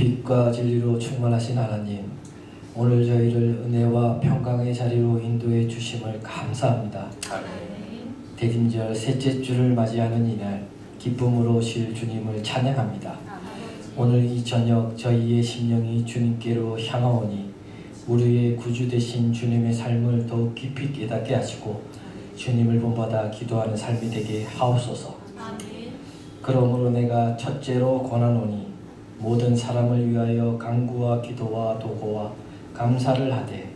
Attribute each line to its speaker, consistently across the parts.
Speaker 1: 빛과 진리로 충만하신 하나님, 오늘 저희를 은혜와 평강의 자리로 인도해 주심을 감사합니다. 대림절 셋째 주를 맞이하는 이날 기쁨으로 오실 주님을 찬양합니다. 오늘 이 저녁 저희의 심령이 주님께로 향하오니 우리의 구주 되신 주님의 삶을 더욱 깊이 깨닫게 하시고 주님을 본받아 기도하는 삶이 되게 하옵소서. 그러므로 내가 첫째로 권하노니 모든 사람을 위하여 간구와 기도와 도고와 감사를 하되,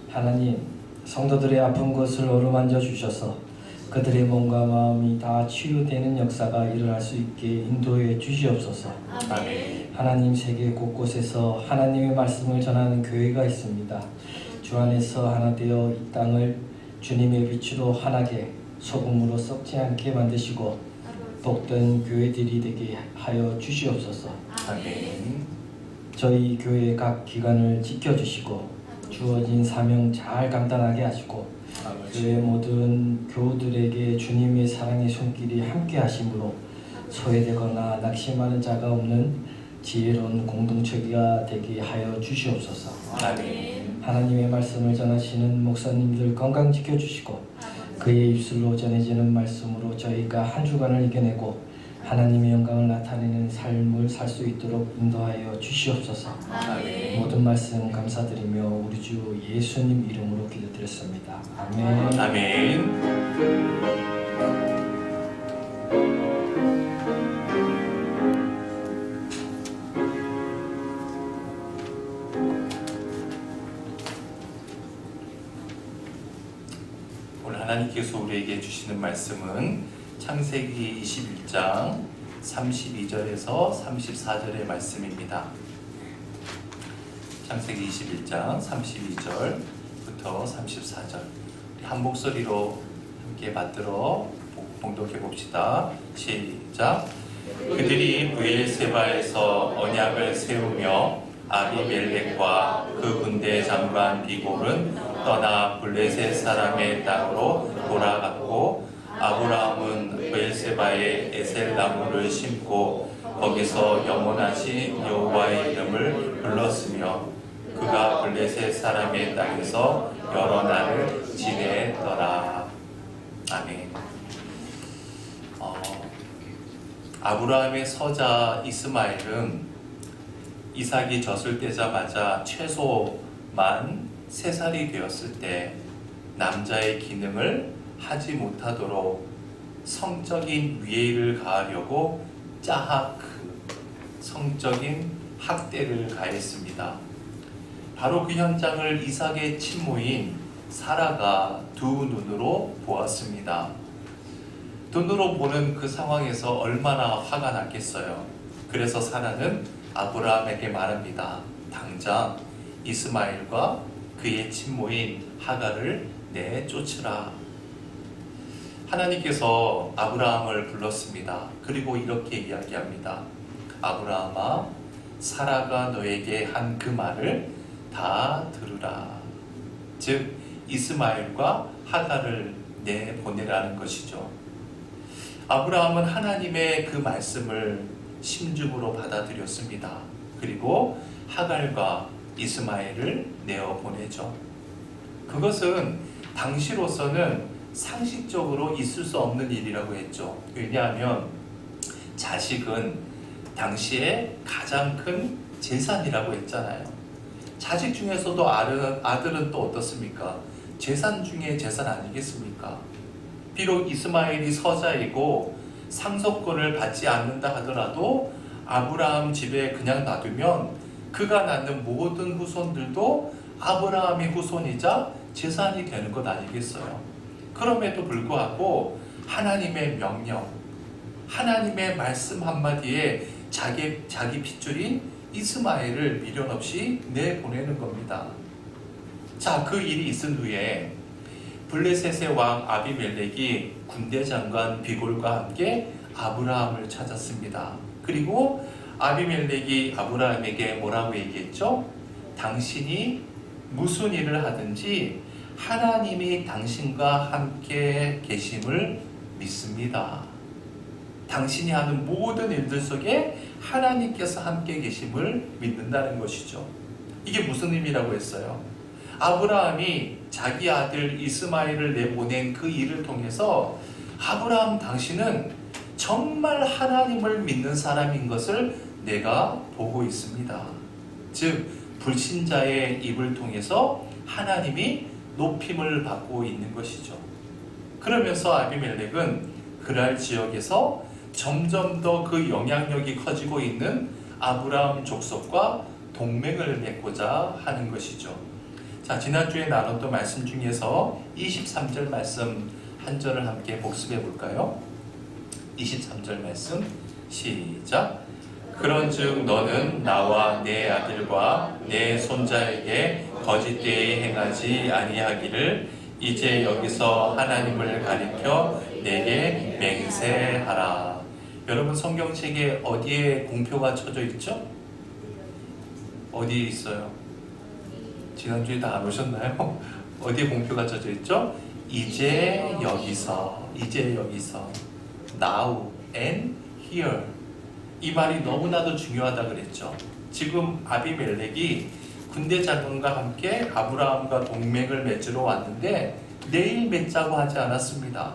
Speaker 1: 하나님, 성도들의 아픈 것을 어루만져 주셔서 그들의 몸과 마음이 다 치유되는 역사가 일어날 수 있게 인도해 주시옵소서.
Speaker 2: 아멘.
Speaker 1: 하나님, 세계 곳곳에서 하나님의 말씀을 전하는 교회가 있습니다. 주 안에서 하나 되어 이 땅을 주님의 빛으로 환하게 소금으로 썩지 않게 만드시고 복된 교회들이 되게 하여 주시옵소서.
Speaker 2: 아멘.
Speaker 1: 저희 교회 각 기관을 지켜주시고 주어진 사명 잘 감당하게 하시고 교회 모든 교우들에게 주님의 사랑의 손길이 함께 하심으로 소외되거나 낙심하는 자가 없는 지혜로운 공동체가 되게 하여 주시옵소서.
Speaker 2: 아멘.
Speaker 1: 하나님의 말씀을 전하시는 목사님들 건강 지켜주시고 그의 입술로 전해지는 말씀으로 저희가 한 주간을 이겨내고 하나님의 영광을 나타내는 삶을 살 수 있도록 인도하여 주시옵소서.
Speaker 2: 아멘.
Speaker 1: 모든 말씀 감사드리며 우리 주 예수님 이름으로 기도드렸습니다. 아멘.
Speaker 2: 아멘. 오늘 하나님께서 우리에게 주시는 말씀은 창세기 21장 32절에서 34절의 말씀입니다. 창세기 21장 32절부터 34절 한 목소리로 함께 받들어 봉독해 봅시다. 시작. 그들이 브엘세바에서 언약을 세우며 아비멜렉과 그 군대 장관 비골은 떠나 블레셋 사람의 땅으로 돌아갔고 아브라함은 브엘세바에 에셀 나무를 심고 거기서 영원하신 여호와의 이름을 불렀으며 그가 블레셋 사람의 땅에서 여러 날을 지내더라. 아멘. 아브라함의 서자 이스마엘은 이삭이 젖을 떼자마자 최소 만 3살이 되었을 때 남자의 기능을 하지 못하도록 성적인 위해를 가하려고 짜하크, 성적인 학대를 가했습니다. 바로 그 현장을 이삭의 친모인 사라가 두 눈으로 보았습니다. 눈으로 보는 그 상황에서 얼마나 화가 났겠어요. 그래서 사라는 아브라함에게 말합니다. 당장 이스마엘과 그의 친모인 하갈을 내쫓으라. 하나님께서 아브라함을 불렀습니다. 그리고 이렇게 이야기합니다. 아브라함아, 사라가 너에게 한 그 말을 다 들으라. 즉 이스마엘과 하갈을 내보내라는 것이죠. 아브라함은 하나님의 그 말씀을 심중으로 받아들였습니다. 그리고 하갈과 이스마엘을 내어보내죠. 그것은 당시로서는 상식적으로 있을 수 없는 일이라고 했죠. 왜냐하면 자식은 당시에 가장 큰 재산이라고 했잖아요. 자식 중에서도 아들은 또 어떻습니까? 재산 중에 재산 아니겠습니까? 비록 이스마엘이 서자이고 상속권을 받지 않는다 하더라도 아브라함 집에 그냥 놔두면 그가 낳는 모든 후손들도 아브라함의 후손이자 재산이 되는 것 아니겠어요? 그럼에도 불구하고 하나님의 명령, 하나님의 말씀 한마디에 자기 핏줄인 이스마엘을 미련 없이 내보내는 겁니다. 자, 그 일이 있은 후에 블레셋의 왕 아비멜렉이 군대 장관 비골과 함께 아브라함을 찾았습니다. 그리고 아비멜렉이 아브라함에게 뭐라고 얘기했죠? 당신이 무슨 일을 하든지 하나님이 당신과 함께 계심을 믿습니다. 당신이 하는 모든 일들 속에 하나님께서 함께 계심을 믿는다는 것이죠. 이게 무슨 의미라고 했어요? 아브라함이 자기 아들 이스마엘을 내보낸 그 일을 통해서 아브라함 당신은 정말 하나님을 믿는 사람인 것을 내가 보고 있습니다. 즉 불신자의 입을 통해서 하나님이 높임을 받고 있는 것이죠. 그러면서 아비멜렉은 그랄 지역에서 점점 더 그 영향력이 커지고 있는 아브라함 족속과 동맹을 맺고자 하는 것이죠. 자, 지난주에 나눴던 말씀 중에서 23절 말씀 한 절을 함께 복습해 볼까요? 23절 말씀 시작. 그런즉 너는 나와 내 아들과 내 손자에게 거짓되이 행하지 아니하기를 이제 여기서 하나님을 가리켜 내게 맹세하라. 여러분 성경책에 어디에 공표가 쳐져 있죠? 어디에 있어요? 지난주에 다 안 오셨나요? 어디에 공표가 쳐져 있죠? 이제 여기서 Now and here. 이 말이 너무나도 중요하다 그랬죠. 지금 아비멜렉이 군대 장군과 함께 아브라함과 동맹을 맺으러 왔는데 내일 맺자고 하지 않았습니다.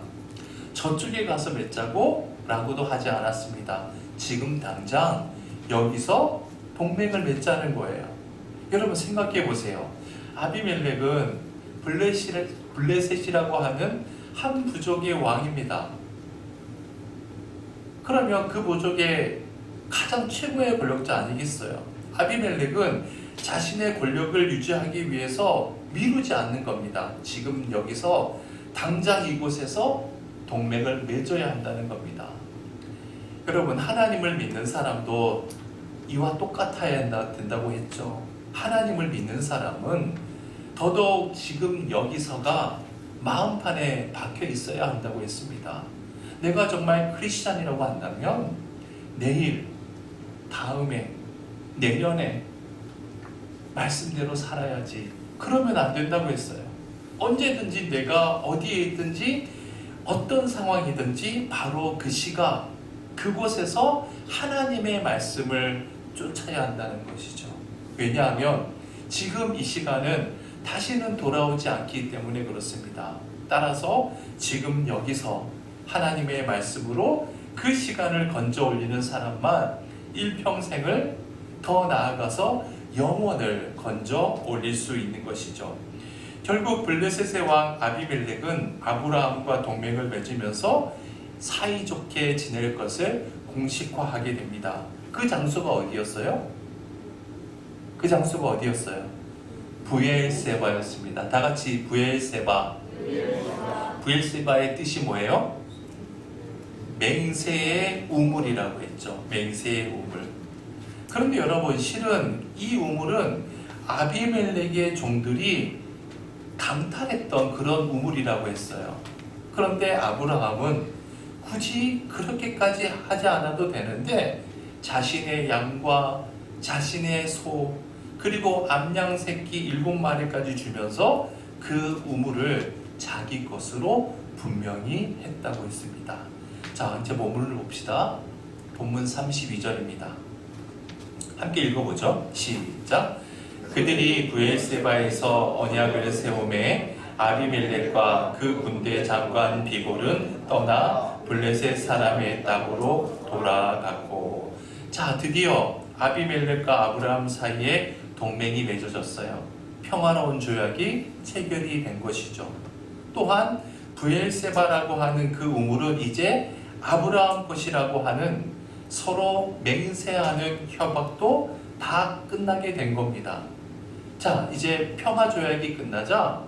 Speaker 2: 저쪽에 가서 맺자고 라고도 하지 않았습니다. 지금 당장 여기서 동맹을 맺자는 거예요. 여러분 생각해 보세요. 아비멜렉은 블레셋이라고 하는 한 부족의 왕입니다. 그러면 그 부족의 가장 최고의 권력자 아니겠어요? 아비멜렉은 자신의 권력을 유지하기 위해서 미루지 않는 겁니다. 지금 여기서 당장 이곳에서 동맹을 맺어야 한다는 겁니다. 여러분 하나님을 믿는 사람도 이와 똑같아야 된다고 했죠. 하나님을 믿는 사람은 더더욱 지금 여기서가 마음판에 박혀 있어야 한다고 했습니다. 내가 정말 크리스찬이라고 한다면 내일, 다음에, 내년에 말씀대로 살아야지. 그러면 안 된다고 했어요. 언제든지 내가 어디에 있든지 어떤 상황이든지 바로 그 시각, 그곳에서 하나님의 말씀을 쫓아야 한다는 것이죠. 왜냐하면 지금 이 시간은 다시는 돌아오지 않기 때문에 그렇습니다. 따라서 지금 여기서 하나님의 말씀으로 그 시간을 건져 올리는 사람만 일평생을 더 나아가서 영원을 건져 올릴 수 있는 것이죠. 결국 블레셋의 왕 아비멜렉은 아브라함과 동맹을 맺으면서 사이좋게 지낼 것을 공식화하게 됩니다. 그 장소가 어디였어요? 부엘세바였습니다. 다 같이 부엘세바. 부엘세바의 뜻이 뭐예요? 맹세의 우물이라고 했죠. 맹세의 우물. 그런데 여러분 실은 이 우물은 아비멜렉의 종들이 강탈했던 그런 우물이라고 했어요. 그런데 아브라함은 굳이 그렇게까지 하지 않아도 되는데 자신의 양과 자신의 소 그리고 암양 새끼 7마리까지 주면서 그 우물을 자기 것으로 분명히 했다고 했습니다. 자, 이제 본문을 봅시다. 본문 32절입니다. 함께 읽어보죠. 시작. 그들이 부엘세바에서 언약을 세우매 아비멜렉과 그 군대 장관 비골은 떠나 블레셋 사람의 땅으로 돌아갔고. 자, 드디어 아비멜렉과 아브라함 사이에 동맹이 맺어졌어요. 평화로운 조약이 체결이 된 것이죠. 또한 부엘세바라고 하는 그 우물은 이제 아브라함 것이라고 하는 서로 맹세하는 협약도 다 끝나게 된 겁니다. 자, 이제 평화 조약이 끝나자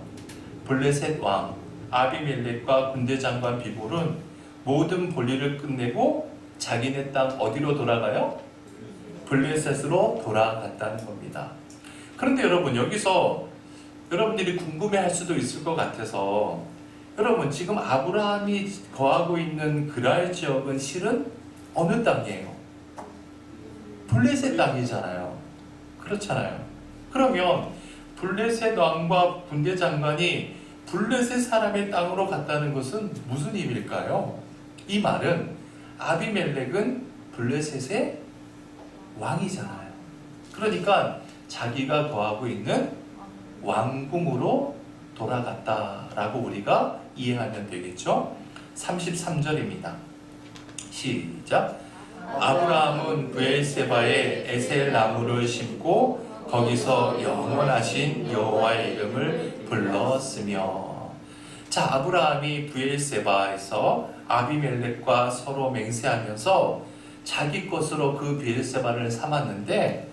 Speaker 2: 블레셋 왕 아비멜렉과 군대 장관 비볼은 모든 볼일을 끝내고 자기네 땅 어디로 돌아가요? 블레셋으로 돌아갔다는 겁니다. 그런데 여러분 여기서 여러분들이 궁금해할 수도 있을 것 같아서 여러분 지금 아브라함이 거하고 있는 그랄 지역은 실은 어느 땅이에요? 블레셋 땅이잖아요. 그렇잖아요. 그러면 블레셋 왕과 군대 장관이 블레셋 사람의 땅으로 갔다는 것은 무슨 의미일까요? 이 말은 아비멜렉은 블레셋의 왕이잖아요. 그러니까 자기가 거하고 있는 왕궁으로 돌아갔다라고 우리가 이해하면 되겠죠. 33절입니다. 시작. 아브라함은 브엘세바에 에셀 나무를 심고 거기서 영원하신 여호와의 이름을 불렀으며. 자, 아브라함이 브엘세바에서 아비멜렉과 서로 맹세하면서 자기 것으로 그 브엘세바를 삼았는데,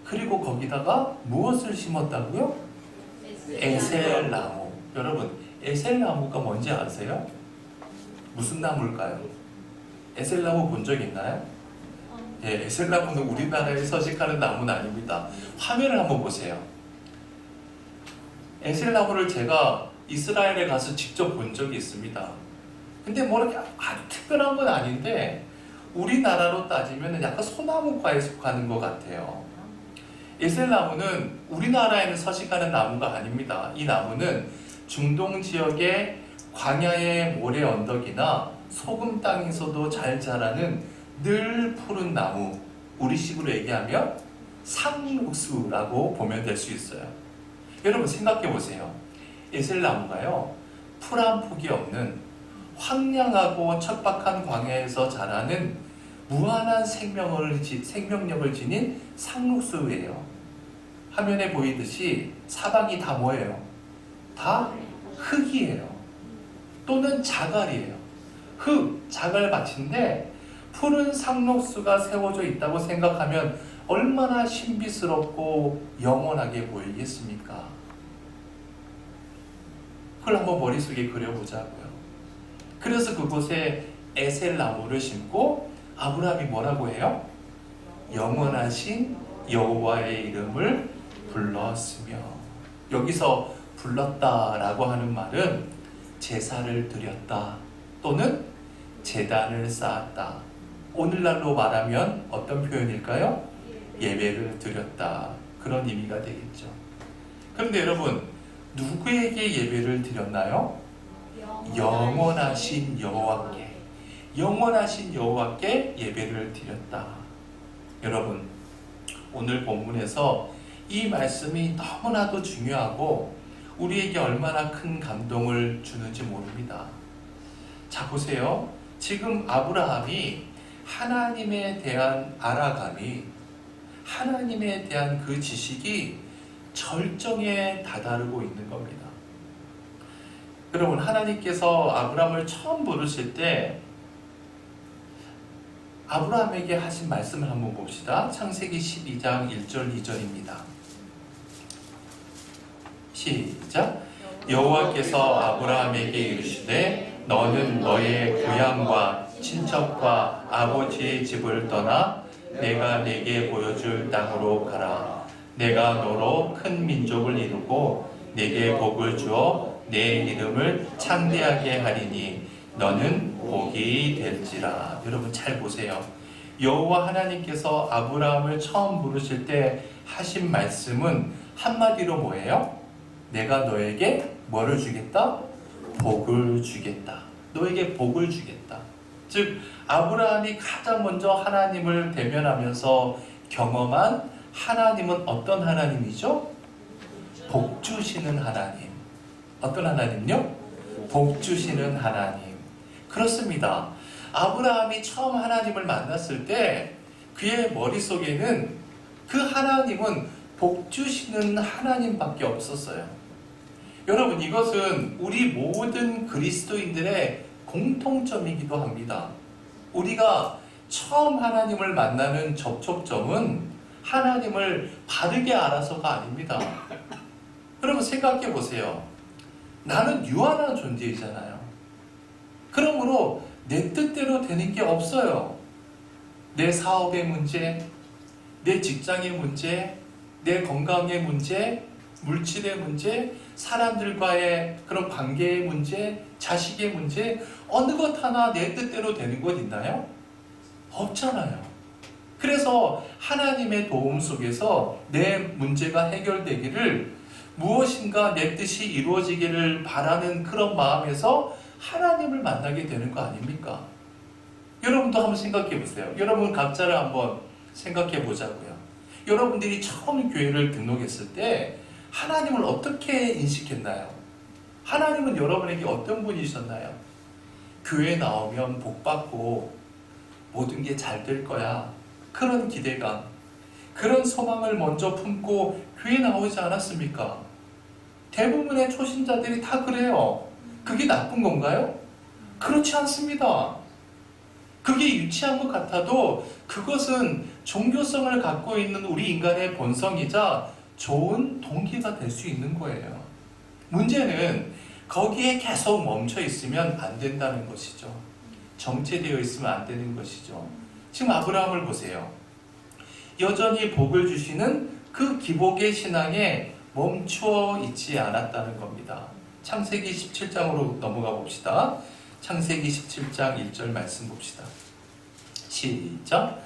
Speaker 2: 그리고 거기다가 무엇을 심었다고요? 에셀 나무. 여러분, 에셀 나무가 뭔지 아세요? 무슨 나무일까요? 에셀 나무 본 적 있나요? 예, 에셀 나무는 우리나라에 서식하는 나무는 아닙니다. 화면을 한번 보세요. 에셀 나무를 제가 이스라엘에 가서 직접 본 적이 있습니다. 근데 뭐 이렇게 아주 특별한 건 아닌데 우리나라로 따지면 약간 소나무과에 속하는 것 같아요. 에셀 나무는 우리나라에는 서식하는 나무가 아닙니다. 이 나무는 중동 지역의 광야의 모래 언덕이나 소금 땅에서도 잘 자라는 늘 푸른 나무, 우리식으로 얘기하면 상록수라고 보면 될 수 있어요. 여러분 생각해 보세요. 에셀 나무가요, 풀 한 폭이 없는 황량하고 척박한 광야에서 자라는 무한한 생명력을 지닌 상록수예요. 화면에 보이듯이 사방이 다 뭐예요? 다 흙이에요. 또는 자갈이에요. 흙, 자갈밭인데 푸른 상록수가 세워져 있다고 생각하면 얼마나 신비스럽고 영원하게 보이겠습니까? 그걸 한번 머릿속에 그려보자고요. 그래서 그곳에 에셀 나무를 심고 아브라함이 뭐라고 해요? 영원하신 여호와의 이름을 불렀으며. 여기서 불렀다라고 하는 말은 제사를 드렸다 또는 제단을 쌓았다. 오늘날로 말하면 어떤 표현일까요? 예배를 드렸다. 그런 의미가 되겠죠. 그런데 여러분, 누구에게 예배를 드렸나요? 영원하신 여호와께. 영원하신 여호와께 예배를 드렸다. 여러분, 오늘 본문에서 이 말씀이 너무나도 중요하고 우리에게 얼마나 큰 감동을 주는지 모릅니다. 자, 보세요. 지금 아브라함이 하나님에 대한 알아감이, 하나님에 대한 그 지식이 절정에 다다르고 있는 겁니다. 여러분, 하나님께서 아브라함을 처음 부르실 때 아브라함에게 하신 말씀을 한번 봅시다. 창세기 12장 1절 2절입니다. 시작. 여호와께서 아브라함에게 이르시되 너는 너의 고향과 친척과 아버지의 집을 떠나 내가 네게 보여줄 땅으로 가라. 내가 너로 큰 민족을 이루고 네게 복을 주어 내 이름을 창대하게 하리니 너는 복이 될지라. 여러분 잘 보세요. 여호와 하나님께서 아브라함을 처음 부르실 때 하신 말씀은 한마디로 뭐예요? 내가 너에게 뭐를 주겠다? 복을 주겠다. 너에게 복을 주겠다. 즉 아브라함이 가장 먼저 하나님을 대면하면서 경험한 하나님은 어떤 하나님이죠? 복 주시는 하나님. 어떤 하나님요? 복 주시는 하나님. 그렇습니다. 아브라함이 처음 하나님을 만났을 때 그의 머릿속에는 그 하나님은 복 주시는 하나님밖에 없었어요. 여러분, 이것은 우리 모든 그리스도인들의 공통점이기도 합니다. 우리가 처음 하나님을 만나는 접촉점은 하나님을 바르게 알아서가 아닙니다. 여러분 생각해 보세요. 나는 유한한 존재이잖아요. 그러므로 내 뜻대로 되는 게 없어요. 내 사업의 문제, 내 직장의 문제, 내 건강의 문제, 물질의 문제, 사람들과의 그런 관계의 문제, 자식의 문제, 어느 것 하나 내 뜻대로 되는 것 있나요? 없잖아요. 그래서 하나님의 도움 속에서 내 문제가 해결되기를, 무엇인가 내 뜻이 이루어지기를 바라는 그런 마음에서 하나님을 만나게 되는 거 아닙니까? 여러분도 한번 생각해 보세요. 여러분 각자를 한번 생각해 보자고요. 여러분들이 처음 교회를 등록했을 때 하나님을 어떻게 인식했나요? 하나님은 여러분에게 어떤 분이셨나요? 교회 나오면 복 받고 모든 게 잘 될 거야. 그런 기대감, 그런 소망을 먼저 품고 교회 나오지 않았습니까? 대부분의 초신자들이 다 그래요. 그게 나쁜 건가요? 그렇지 않습니다. 그게 유치한 것 같아도 그것은 종교성을 갖고 있는 우리 인간의 본성이자 좋은 동기가 될 수 있는 거예요. 문제는 거기에 계속 멈춰 있으면 안 된다는 것이죠. 정체되어 있으면 안 되는 것이죠. 지금 아브라함을 보세요. 여전히 복을 주시는 그 기복의 신앙에 멈추어 있지 않았다는 겁니다. 창세기 17장으로 넘어가 봅시다. 창세기 17장 1절 말씀 봅시다. 시작.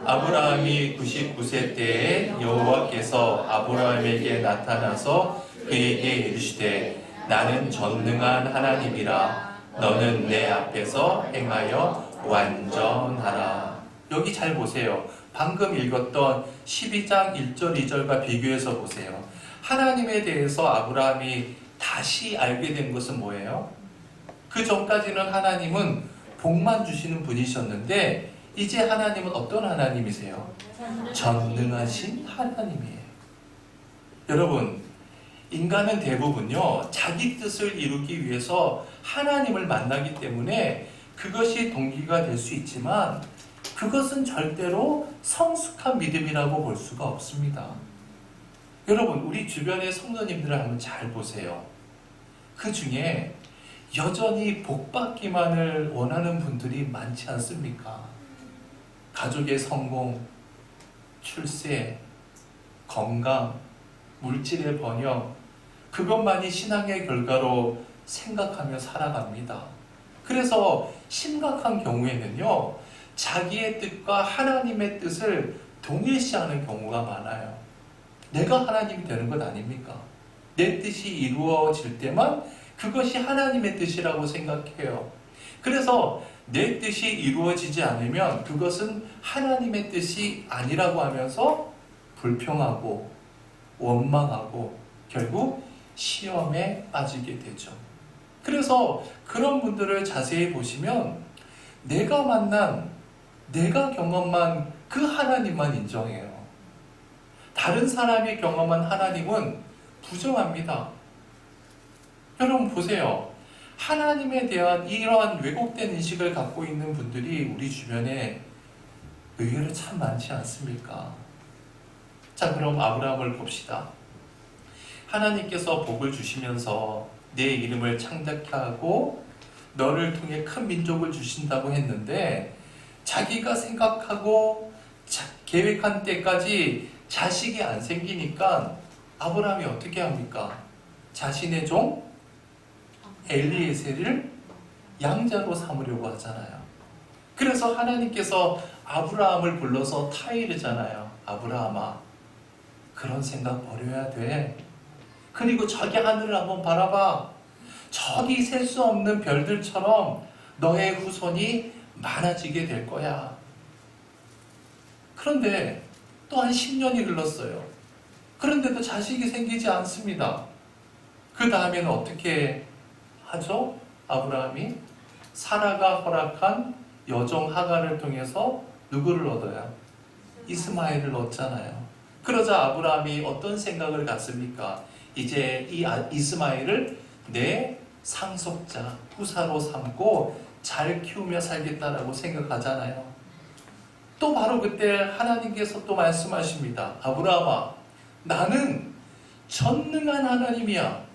Speaker 2: 아브라함이 99세 때에 여호와께서 아브라함에게 나타나서 그에게 이르시되 나는 전능한 하나님이라 너는 내 앞에서 행하여 완전하라. 여기 잘 보세요. 방금 읽었던 12장 1절 2절과 비교해서 보세요. 하나님에 대해서 아브라함이 다시 알게 된 것은 뭐예요? 그 전까지는 하나님은 복만 주시는 분이셨는데 이제 하나님은 어떤 하나님이세요? 전능하신 하나님이에요. 여러분, 인간은 대부분요, 자기 뜻을 이루기 위해서 하나님을 만나기 때문에 그것이 동기가 될 수 있지만 그것은 절대로 성숙한 믿음이라고 볼 수가 없습니다. 여러분, 우리 주변의 성도님들을 한번 잘 보세요. 그 중에 여전히 복받기만을 원하는 분들이 많지 않습니까? 가족의 성공, 출세, 건강, 물질의 번영, 그것만이 신앙의 결과로 생각하며 살아갑니다. 그래서 심각한 경우에는요, 자기의 뜻과 하나님의 뜻을 동일시하는 경우가 많아요. 내가 하나님이 되는 것 아닙니까? 내 뜻이 이루어질 때만 그것이 하나님의 뜻이라고 생각해요. 그래서 내 뜻이 이루어지지 않으면 그것은 하나님의 뜻이 아니라고 하면서 불평하고 원망하고 결국 시험에 빠지게 되죠. 그래서 그런 분들을 자세히 보시면 내가 만난, 내가 경험한 그 하나님만 인정해요. 다른 사람이 경험한 하나님은 부정합니다. 여러분 보세요. 하나님에 대한 이러한 왜곡된 인식을 갖고 있는 분들이 우리 주변에 의외로 참 많지 않습니까? 자, 그럼 아브라함을 봅시다. 하나님께서 복을 주시면서 내 이름을 창작케 하고 너를 통해 큰 민족을 주신다고 했는데 자기가 생각하고 계획한 때까지 자식이 안 생기니까 아브라함이 어떻게 합니까? 자신의 종 엘리에셀을 양자로 삼으려고 하잖아요. 그래서 하나님께서 아브라함을 불러서 타이르잖아요. 아브라함아, 그런 생각 버려야 돼. 그리고 저기 하늘을 한번 바라봐. 저기 셀 수 없는 별들처럼 너의 후손이 많아지게 될 거야. 그런데 또 한 10년이 흘렀어요. 그런데도 자식이 생기지 않습니다. 그 다음에는 어떻게 하죠? 아브라함이 사라가 허락한 여종 하갈을 통해서 누구를 얻어요? 이스마엘을 얻잖아요. 그러자 아브라함이 어떤 생각을 갖습니까? 이제 이 이스마엘을 내 상속자, 후사로 삼고 잘 키우며 살겠다라고 생각하잖아요. 또 바로 그때 하나님께서 또 말씀하십니다. 아브라함아, 나는 전능한 하나님이야.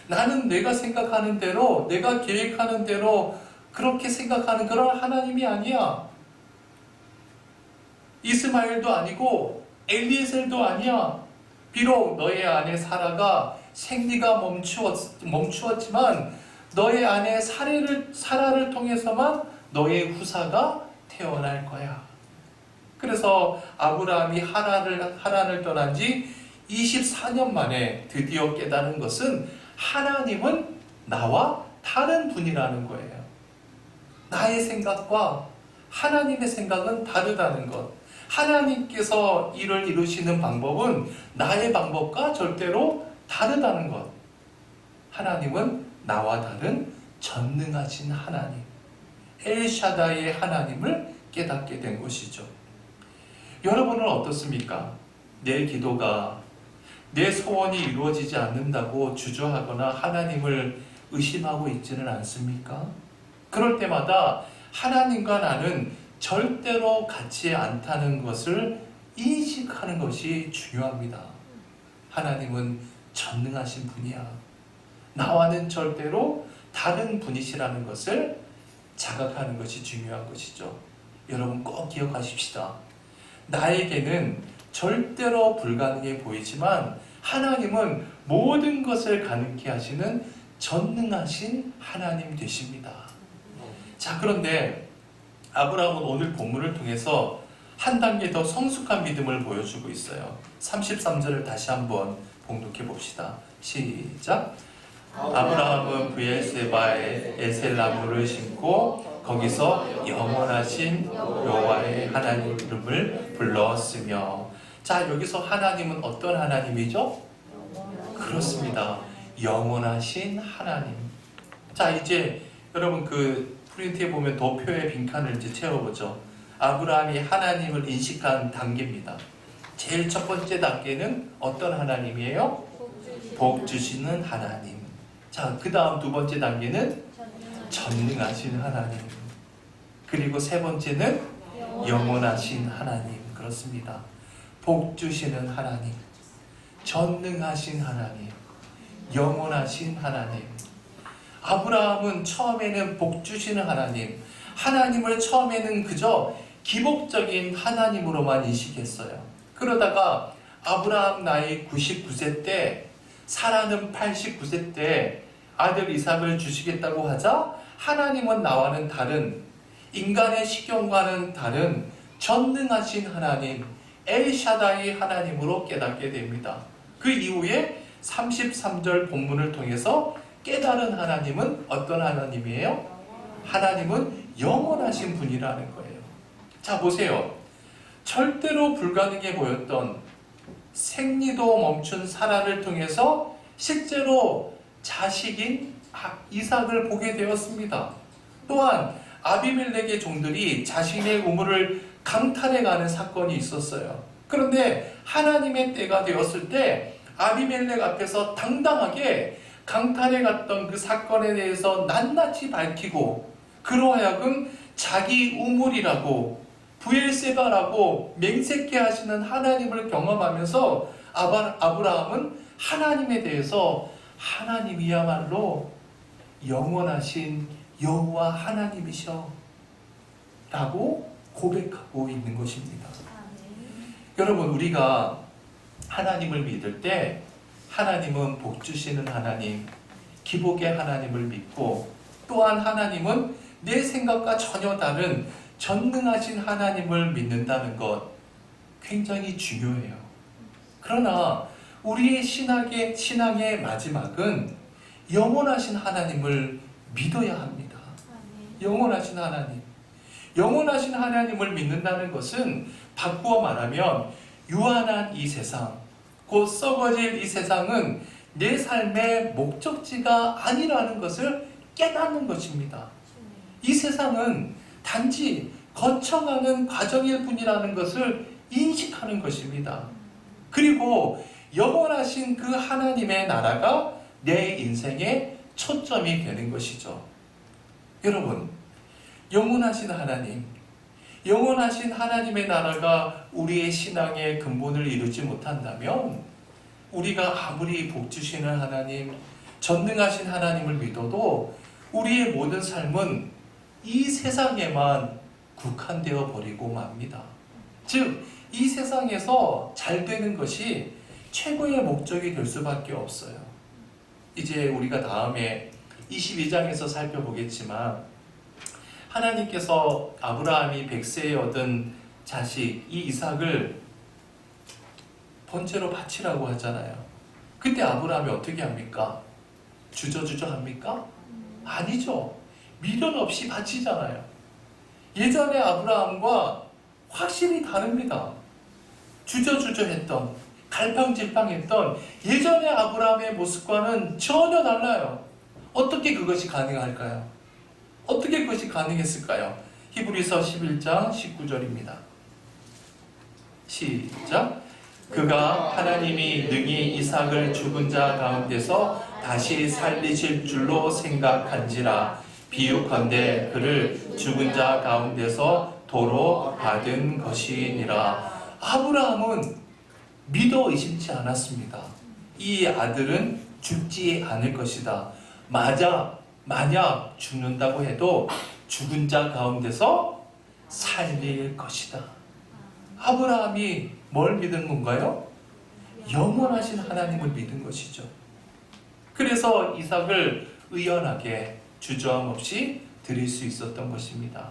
Speaker 2: 나는 내가 생각하는 대로, 내가 계획하는 대로 그렇게 생각하는 그런 하나님이 아니야. 이스마엘도 아니고 엘리에셀도 아니야. 비록 너의 아내 사라가 생리가 멈추었지만 너의 아내 사라를 통해서만 너의 후사가 태어날 거야. 그래서 아브라함이 하란을 떠난 지 24년 만에 드디어 깨달은 것은 하나님은 나와 다른 분이라는 거예요. 나의 생각과 하나님의 생각은 다르다는 것. 하나님께서 일을 이루시는 방법은 나의 방법과 절대로 다르다는 것. 하나님은 나와 다른 전능하신 하나님, 엘샤다이의 하나님을 깨닫게 된 것이죠. 여러분은 어떻습니까? 내 기도가, 내 소원이 이루어지지 않는다고 주저하거나 하나님을 의심하고 있지는 않습니까? 그럴 때마다 하나님과 나는 절대로 같지 않다는 것을 인식하는 것이 중요합니다. 하나님은 전능하신 분이야. 나와는 절대로 다른 분이시라는 것을 자각하는 것이 중요한 것이죠. 여러분 꼭 기억하십시다. 나에게는 절대로 불가능해 보이지만 하나님은 모든 것을 가능케 하시는 전능하신 하나님 되십니다. 자, 그런데 아브라함은 오늘 본문을 통해서 한 단계 더 성숙한 믿음을 보여주고 있어요. 33절을 다시 한번 봉독해 봅시다. 시작. 아브라함은 브엘세바에 에셀나무를 심고 거기서 영원하신 여호와의 하나님 이름을 불렀으며. 자, 여기서 하나님은 어떤 하나님이죠? 그렇습니다. 영원하신 하나님. 자, 이제 여러분 그 프린트에 보면 도표의 빈칸을 이제 채워보죠. 아브라함이 하나님을 인식한 단계입니다. 제일 첫 번째 단계는 어떤 하나님이에요? 복 주시는 하나님. 자, 그 다음 두 번째 단계는 전능하신 하나님. 그리고 세 번째는 영원하신 하나님. 그렇습니다. 복 주시는 하나님, 전능하신 하나님, 영원하신 하나님. 아브라함은 처음에는 복 주시는 하나님, 하나님을 처음에는 그저 기복적인 하나님으로만 인식했어요. 그러다가 아브라함 나이 99세 때, 사라는 89세 때 아들 이삭을 주시겠다고 하자 하나님은 나와는 다른, 인간의 시경과는 다른 전능하신 하나님, 엘샤다이 하나님으로 깨닫게 됩니다. 그 이후에 33절 본문을 통해서 깨달은 하나님은 어떤 하나님이에요? 하나님은 영원하신 분이라는 거예요. 자, 보세요. 절대로 불가능해 보였던 생리도 멈춘 사라를 통해서 실제로 자식인 이삭을 보게 되었습니다. 또한 아비멜렉의 종들이 자신의 우물을 강탈해가는 사건이 있었어요. 그런데 하나님의 때가 되었을 때 아비멜렉 앞에서 당당하게 강탈해갔던 그 사건에 대해서 낱낱이 밝히고 그로 하여금 자기 우물이라고 브엘세바라고 맹세케 하시는 하나님을 경험하면서 아브라함은 하나님에 대해서 하나님이야말로 영원하신 여호와 하나님이셔 라고 고백하고 있는 것입니다. 여러분, 우리가 하나님을 믿을 때 하나님은 복 주시는 하나님, 기복의 하나님을 믿고 또한 하나님은 내 생각과 전혀 다른 전능하신 하나님을 믿는다는 것 굉장히 중요해요. 그러나 우리의 신앙의 마지막은 영원하신 하나님을 믿어야 합니다. 영원하신 하나님. 영원하신 하나님을 믿는다는 것은 바꾸어 말하면 유한한 이 세상, 곧 썩어질 이 세상은 내 삶의 목적지가 아니라는 것을 깨닫는 것입니다. 이 세상은 단지 거쳐가는 과정일 뿐이라는 것을 인식하는 것입니다. 그리고 영원하신 그 하나님의 나라가 내 인생의 초점이 되는 것이죠. 여러분, 영원하신 하나님, 영원하신 하나님의 나라가 우리의 신앙의 근본을 이루지 못한다면 우리가 아무리 복 주시는 하나님, 전능하신 하나님을 믿어도 우리의 모든 삶은 이 세상에만 국한되어 버리고 맙니다. 즉, 이 세상에서 잘 되는 것이 최고의 목적이 될 수밖에 없어요. 이제 우리가 다음에 22장에서 살펴보겠지만 하나님께서 아브라함이 100세에 얻은 자식 이 이삭을 번제로 바치라고 하잖아요. 그때 아브라함이 어떻게 합니까? 주저주저 합니까? 아니죠. 미련 없이 바치잖아요. 예전의 아브라함과 확실히 다릅니다. 주저주저했던, 갈팡질팡했던 예전의 아브라함의 모습과는 전혀 달라요. 어떻게 그것이 가능할까요? 어떻게 그것이 가능했을까요? 히브리서 11장 19절입니다. 시작. 그가 하나님이 능히 이삭을 죽은 자 가운데서 다시 살리실 줄로 생각한지라 비유컨대 그를 죽은 자 가운데서 도로 받은 것이니라. 아브라함은 믿어 의심치 않았습니다. 이 아들은 죽지 않을 것이다. 만약 죽는다고 해도 죽은 자 가운데서 살릴 것이다. 아브라함이 뭘 믿은 건가요? 영원하신 하나님을 믿은 것이죠. 그래서 이삭을 의연하게 주저함 없이 드릴 수 있었던 것입니다.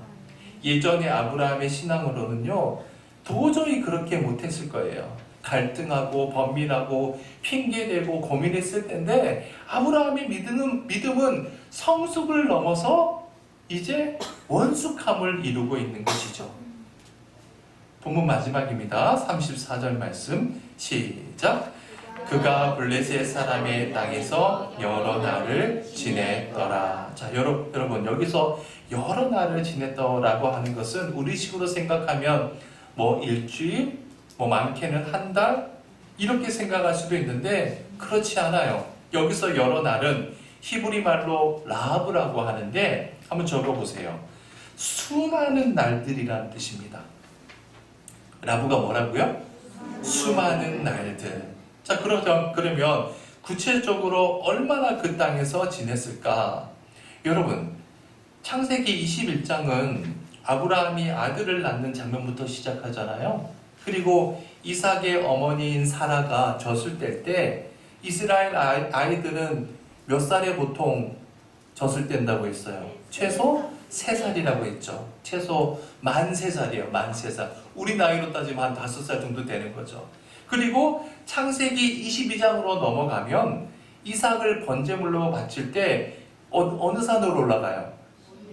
Speaker 2: 예전에 아브라함의 신앙으로는요, 도저히 그렇게 못했을 거예요. 갈등하고 번민하고 핑계대고 고민했을 텐데 아브라함의 믿음은 성숙을 넘어서 이제 원숙함을 이루고 있는 것이죠. 본문 마지막입니다. 34절 말씀 시작. 그가 블레셋 사람의 땅에서 여러 날을 지냈더라. 자, 여러분 여기서 여러 날을 지냈더라고 하는 것은 우리식으로 생각하면 뭐 일주일, 뭐 많게는 한 달 이렇게 생각할 수도 있는데 그렇지 않아요. 여기서 여러 날은 히브리 말로 라브라고 하는데 한번 적어보세요. 수많은 날들이라는 뜻입니다. 라브가 뭐라고요? 수많은 날들. 자, 그러면 구체적으로 얼마나 그 땅에서 지냈을까? 여러분, 창세기 21장은 아브라함이 아들을 낳는 장면부터 시작하잖아요. 그리고 이삭의 어머니인 사라가 젖을 뗄 때 이스라엘 아이들은 몇 살에 보통 젖을 뗀다고 했어요? 최소 3살이라고 했죠. 최소 만 3살이에요. 만 3살. 우리 나이로 따지면 한 5살 정도 되는 거죠. 그리고 창세기 22장으로 넘어가면 이삭을 번제물로 바칠 때 어느 산으로 올라가요?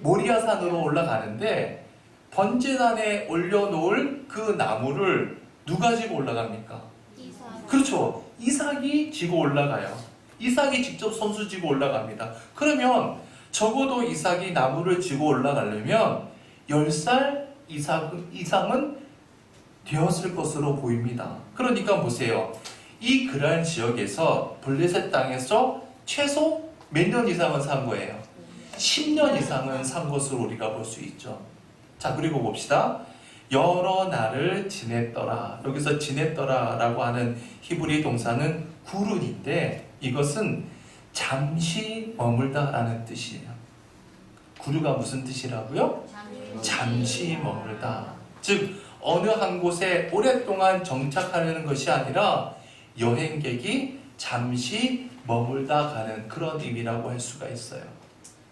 Speaker 2: 모리아 산으로 올라가는데 번제단에 올려놓을 그 나무를 누가 지고 올라갑니까? 그렇죠. 이삭이 지고 올라가요. 이삭이 직접 손수 지고 올라갑니다. 그러면 적어도 이삭이 나무를 지고 올라가려면 10살 이상은 되었을 것으로 보입니다. 그러니까 보세요. 이 그랄 지역에서 블레셋 땅에서 최소 몇 년 이상은 산 거예요? 10년 이상은 산 것으로 우리가 볼 수 있죠. 자, 그리고 봅시다. 여러 날을 지냈더라. 여기서 지냈더라라고 하는 히브리 동사는 구룬인데 이것은 잠시 머물다라는 뜻이에요. 구루가 무슨 뜻이라고요? 잠시 머물다. 즉 어느 한 곳에 오랫동안 정착하려는 것이 아니라 여행객이 잠시 머물다 가는 그런 의미라고 할 수가 있어요.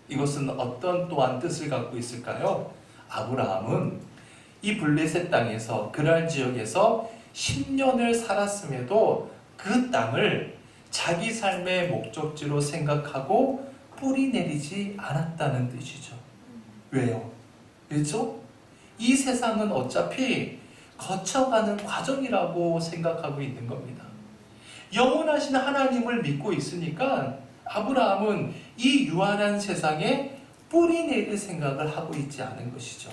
Speaker 2: 이것은 어떤 또한 뜻을 갖고 있을까요? 아브라함은 이 블레셋 땅에서 그랄 지역에서 10년을 살았음에도 그 땅을 자기 삶의 목적지로 생각하고 뿌리 내리지 않았다는 뜻이죠. 왜요? 왜죠? 이 세상은 어차피 거쳐가는 과정이라고 생각하고 있는 겁니다. 영원하신 하나님을 믿고 있으니까 아브라함은 이 유한한 세상에 뿌리 내릴 생각을 하고 있지 않은 것이죠.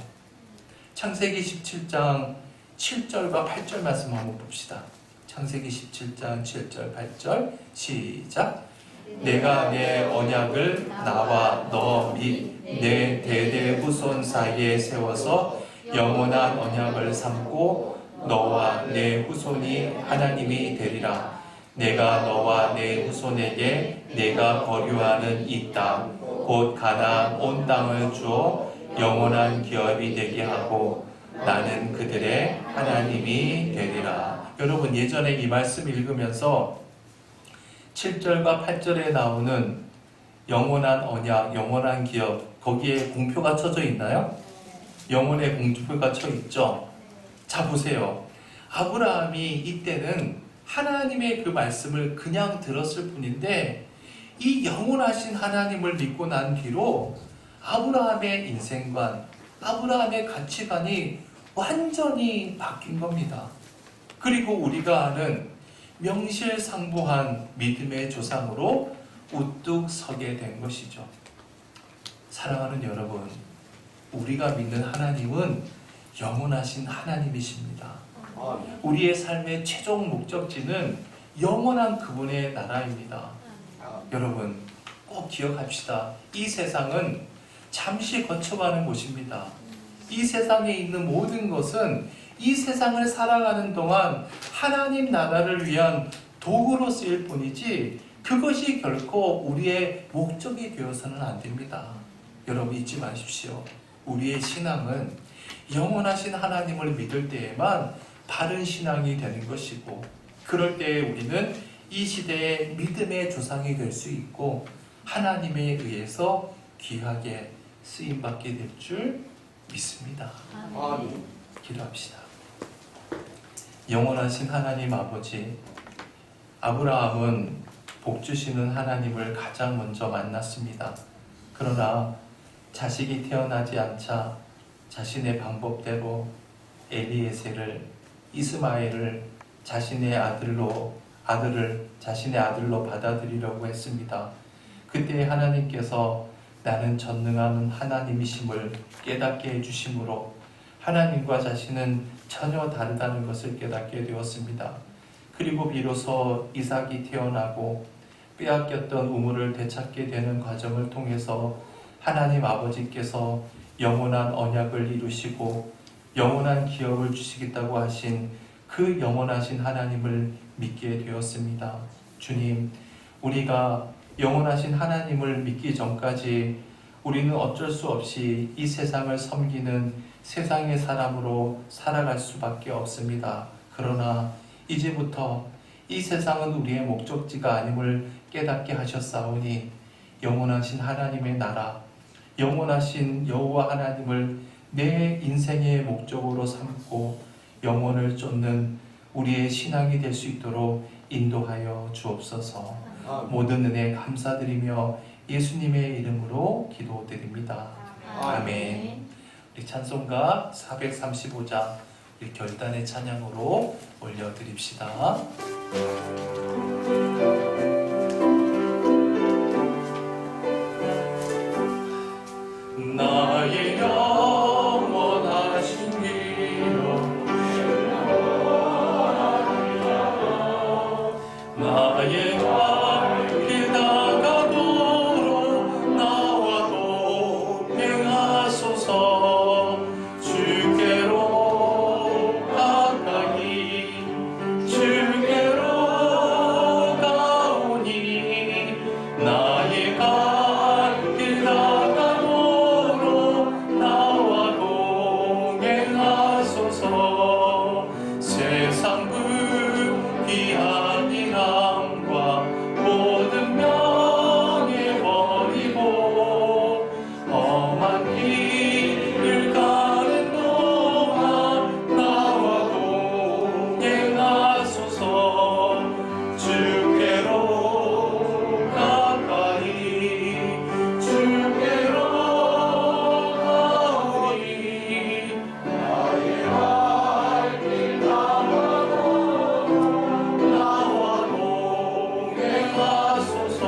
Speaker 2: 창세기 17장 7절과 8절 말씀 한번 봅시다. 창세기 17장 7절 8절 시작. 내가 내 언약을 나와 너 및 내 대대 후손 사이에 세워서 영원한 언약을 삼고 너와 내 후손이 하나님이 되리라. 내가 너와 내 후손에게 내가 거류하는 이 땅 곧 가나안 온 땅을 주어 영원한 기업이 되게 하고 나는 그들의 하나님이 되리라. 여러분 예전에 이 말씀 읽으면서 7절과 8절에 나오는 영원한 언약, 영원한 기업 거기에 공표가 쳐져 있나요? 영혼의 공표가 쳐 있죠. 자 보세요. 아브라함이 이때는 하나님의 그 말씀을 그냥 들었을 뿐인데 이 영원하신 하나님을 믿고 난 뒤로 아브라함의 인생관, 아브라함의 가치관이 완전히 바뀐 겁니다. 그리고 우리가 아는 명실상부한 믿음의 조상으로 우뚝 서게 된 것이죠. 사랑하는 여러분, 우리가 믿는 하나님은 영원하신 하나님이십니다. 우리의 삶의 최종 목적지는 영원한 그분의 나라입니다. 여러분, 꼭 기억합시다. 이 세상은 잠시 거쳐가는 곳입니다. 이 세상에 있는 모든 것은 이 세상을 살아가는 동안 하나님 나라를 위한 도구로 쓰일 뿐이지 그것이 결코 우리의 목적이 되어서는 안 됩니다. 여러분 잊지 마십시오. 우리의 신앙은 영원하신 하나님을 믿을 때에만 바른 신앙이 되는 것이고, 그럴 때에 우리는 이 시대의 믿음의 조상이 될 수 있고 하나님에 의해서 귀하게 쓰임받게 될 줄 믿습니다. 기도합시다. 영원하신 하나님 아버지, 아브라함은 복 주시는 하나님을 가장 먼저 만났습니다. 그러나 자식이 태어나지 않자 자신의 방법대로 엘리에셀을, 이스마엘을 자신의 아들로 받아들이려고 했습니다. 그때 하나님께서 나는 전능한 하나님이심을 깨닫게 해주심으로 하나님과 자신은 전혀 다르다는 것을 깨닫게 되었습니다. 그리고 비로소 이삭이 태어나고 빼앗겼던 우물을 되찾게 되는 과정을 통해서 하나님 아버지께서 영원한 언약을 이루시고 영원한 기업을 주시겠다고 하신 그 영원하신 하나님을 믿게 되었습니다. 주님, 우리가 영원하신 하나님을 믿기 전까지 우리는 어쩔 수 없이 이 세상을 섬기는 세상의 사람으로 살아갈 수밖에 없습니다. 그러나 이제부터 이 세상은 우리의 목적지가 아님을 깨닫게 하셨사오니 영원하신 하나님의 나라, 영원하신 여호와 하나님을 내 인생의 목적으로 삼고 영혼을 쫓는 우리의 신앙이 될 수 있도록 인도하여 주옵소서. 모든 은혜 감사드리며 예수님의 이름으로 기도드립니다. 아멘. 우리 찬송가 435장 우리 결단의 찬양으로 올려드립시다. 나의 영원하신 기업, 나의 길 다가도록 나와 동행하소서. 주께로 가까이 주께로 가오니 나의 길 다가도록 나와 동행하소서. 세상 귀한 이람과 모든 명예 버리고 험한 길을 가는 동안 나와 동행하소서. 주께로 가까이 주께로 가오니 나의 길 나와 동행하소서.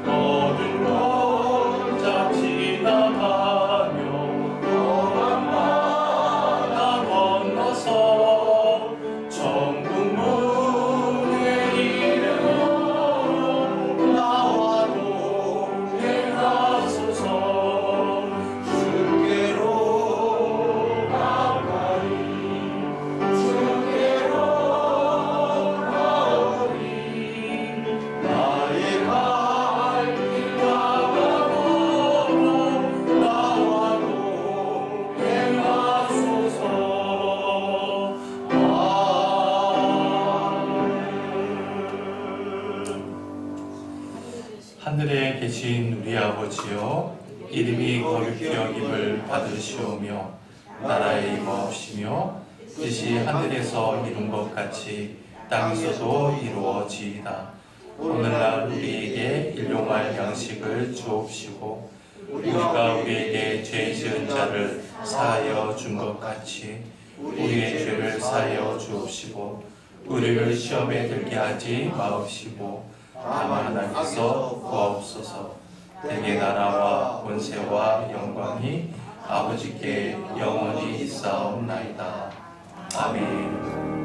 Speaker 2: 모든 골짜 지나가며 험한 바다 건너서 천국 문에 이르러 나와 동행하소서. 주께로 가까이 주께로 가오니 나의 길 다가도록 나와 동행하소서. 하늘에 계신 우리 아버지여, 이름이 거룩히 여김을 받으시오며 나라의 임하옵시며 뜻이 하늘에서 이룬 것 같이 땅에서도 이루어지이다. 오늘날 우리에게 일용할 양식을 주옵시고 우리가 우리에게 죄 지은 자를 사하여 준 것 같이 우리의 죄를 사하여 주옵시고 우리를 시험에 들게 하지 마옵시고 다만 하나님께서 구하옵소서. 대개 나라와 권세와 영광이 아버지께 영원히 있사옵나이다. 아멘.